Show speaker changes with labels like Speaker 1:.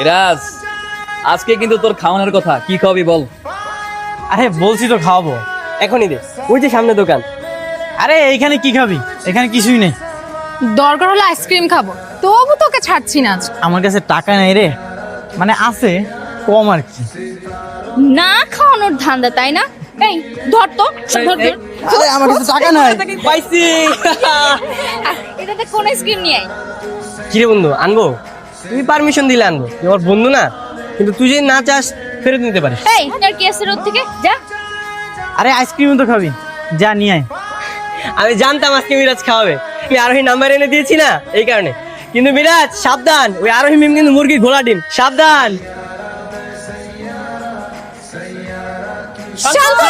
Speaker 1: রাজ, আজকে কিন্তু তোর খাওয়ানোর কথা, কি খাওয়াবি বল?
Speaker 2: আরে বলছি তো খাওয়াবো।
Speaker 3: এখনই দে, ওই যে সামনে দোকান।
Speaker 2: আরে এইখানে কি খাবি? এখানে কিছুই নেই।
Speaker 4: দরকার হলে আইসক্রিম খাবো, তবু তোকে ছাড়ছি না আজ।
Speaker 2: আমার কাছে টাকা নাই রে, মানে আছে কম আর কি।
Speaker 4: না খাওয়ানোর ধান্দা, তাই না? এই ধর তো, ধর ধর।
Speaker 2: আরে আমার কাছে টাকা নাই।
Speaker 3: পাইছি।
Speaker 4: এটাতে কোন আইসক্রিম নিয়ে আয়।
Speaker 3: কিরে বন্ধু, আনবো? তুমি পারমিশন দিলে আনবো, তুই আমার বন্ধু না। কিন্তু তুই যদি না চাস ফেরত নিতে পারিস।
Speaker 4: এই আর কি আছে রোদ থেকে যা।
Speaker 2: আরে আইসক্রিম তো খাবি, যা নিয়ে আয়।
Speaker 3: আমি জানতাম আজকে মিরাজ খাওয়াবে, আমি আরোহী নাম্বার এনে দিয়েছি না, এই কারণে। কিন্তু মিরাজ সাবধান, ওই আরোহী মিম কিন্তু মুরগির ঘোড়া ডিম, সাবধান।
Speaker 4: শান্ত!